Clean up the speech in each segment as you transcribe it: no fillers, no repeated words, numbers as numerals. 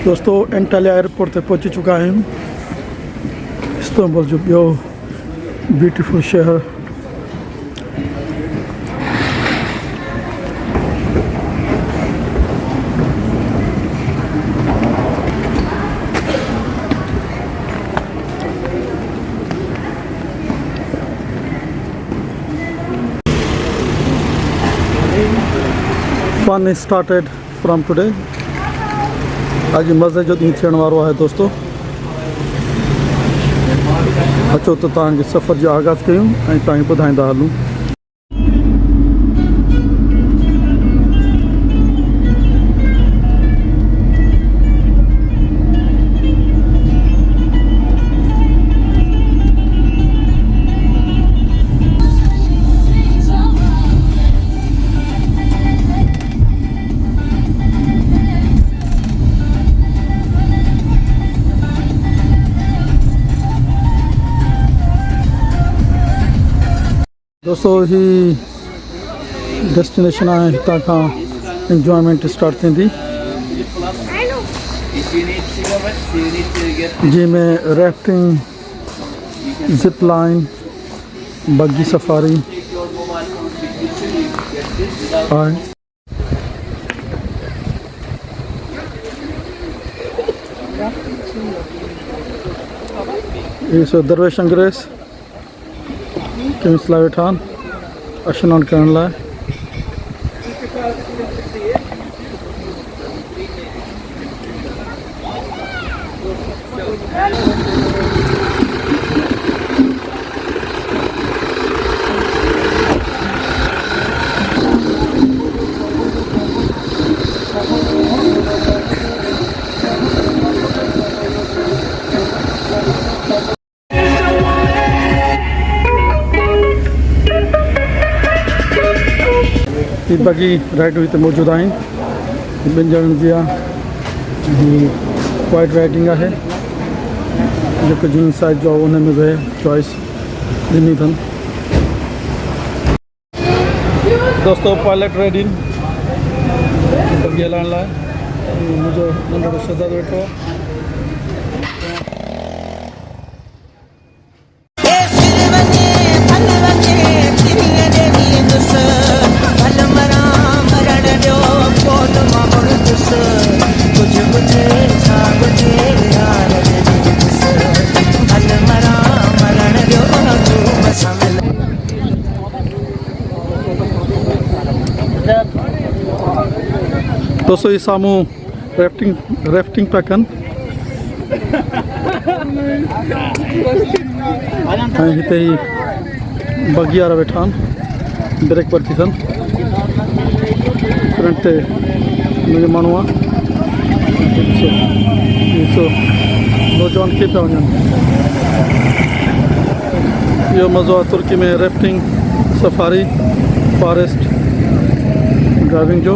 दोस्तों एंटालिया एयरपोर्ट ते पहुंची चुका आहियूं। इस्तांबुल जो ॿियो ब्यूटीफुल शहर। Fun is started from today. आज मज़े जो ॾींहुं थियण वारो आहे दोस्तों। अचो त तव्हांखे सफ़र जो आगाज़ कयूं ऐं तव्हांखे ॿुधाईंदा हलूं। दोस्तों ही डेस्टिनेशन आहे, हितां खां इंजॉयमेंट स्टार्ट थींदी, जंहिंमें राफ्टिंग, ज़िप लाइन, बगी सफ़ारी आहे। इहो दरवेश अंग्रेज़ केमिसला वेठा आहिनि स्नान करण लाइ। बगी राइड हुई तो मौजूद आहिनि, ॿिनि ॼणनि जी आहे। वाइट राइडिंग आहे, जेको जीअं साइज जो उन में बि चॉइस ॾिनी अथनि। दोस्तों पायलट राइडिंग बगी हलाइण लाइ मुंहिंजो नंढड़ो शहज़ादो वेठो आहे। दोस्तों ये साम्हूं राफ्टिंग पिया कनि ऐं हिते ई बगी वारा वेठा आहिनि, ब्रेक वरिती अथनि। फ्रंट ते मुंहिंजो माण्हू आहे, ॾिसो नौजवान कीअं पिया वञनि। इहो मज़ो आहे तुर्की में राफ्टिंग, सफ़ारी, फॉरेस्ट ड्राइविंग जो।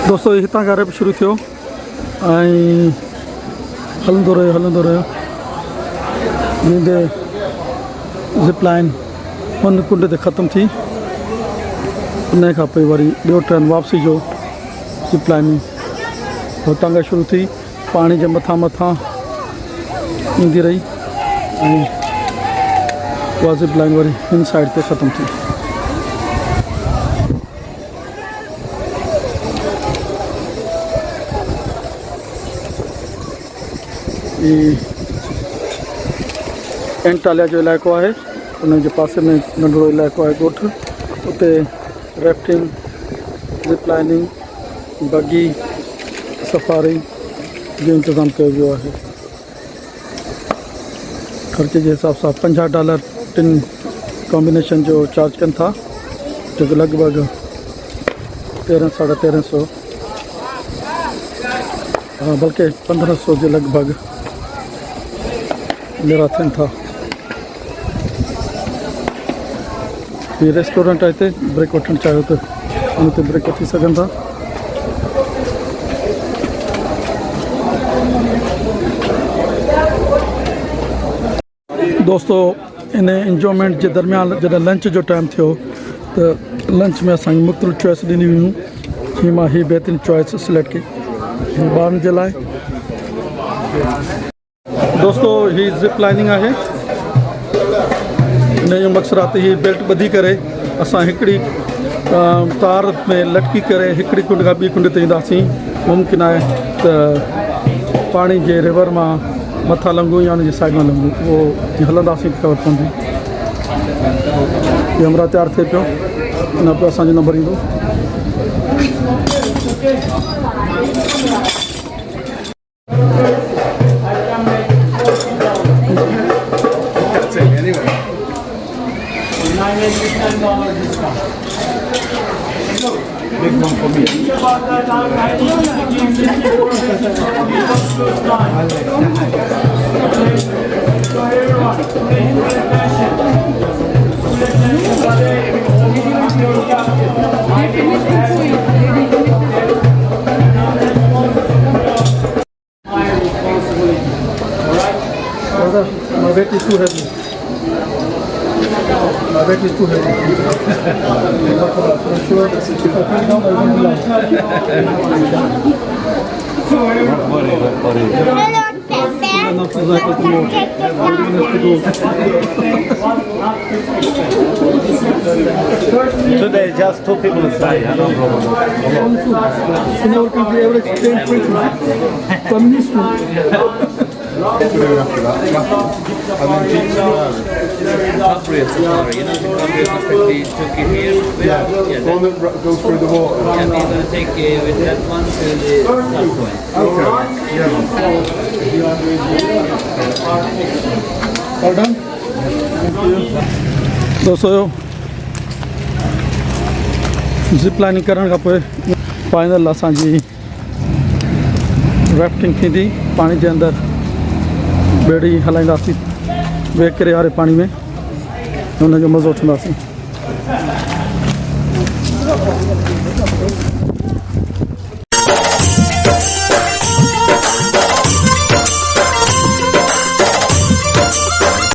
दोस्तों हितां खां रेप शुरू थियो ऐं हलंदो रहियो जीअं ज़िप लाइन हुन कुंड ते ख़तम थी उन खां पोइ वरी ॿियो ट्रेन वापसी जो ज़िप लाइनिंग हुतां खां शुरू थी पाणी जे मथां ईंदी रही ऐं उहा ज़िप लाइन वरी हिन साइड ते ख़तम थी। एंटालिया जो इलाइक़ो आहे उन जे पासे में नंढिड़ो इलाइक़ो आहे ॻोठ उते रेफ्टिंग ज़िप लाइनिंग बगी सफारी जो इंतज़ाम कयो वियो आहे। ख़र्चे जे हिसाब सां $50 टिन कॉम्बिनेशन जो चार्ज कनि था जेको लॻभॻि 1300 बल्कि 1500 जे लॻभॻि मेरा थियनि था। ये रेस्टोरेंट आहे हिते ब्रेक वठणु चाहियो त उन ते ब्रेक वठी सघनि था। दोस्तों इन इंजॉयमेंट जे दरमियान जॾहिं लंच जो टाइम थियो त लंच में असांखे मुख़्तलिफ़ चॉइस ॾिनी हुयूं जीअं मां हीअ बहितरीनु चॉइस सिलेक्ट कई ॿारनि जे लाइ। दोस्तों हीअ ज़िप लाइनिंग आहे इन जो मक़सदु आहे त हीअ बेल्ट ॿधी करे असां हिकिड़ी तार में लटकी करे हिकिड़ी कुंड खां ॿी कुंड ते ईंदासीं। मुमकिन आहे त पाणी जे रिवर मां मथां लंघूं या उनजी साइड मां लंघूं उहो हलंदासीं ख़बर पवंदी। इहो हमरा तयारु थिए पियो उन पोइ असांजो नंबर ईंदो। Big one for me. My weight is too heavy. My weight is too heavy. I'm sure if I feel down, I won't laugh. Today just 2 people inside, no problem. In our country, average 10-20. Communist food. After that, and then jeep safari. Safari safari, you know the country of the Turkey here? Yeah, the one that goes through the water. Yeah, we're going to take with that one to the start point. Okay. Yeah. All done? दोस्तों zip lining करण खां पोइ final असांजी rafting थींदी पाणी जे अंदरि बेड़ी हलाईंदासीं वेह करे वारे पाणी में हुनजो मज़ो वठंदासीं।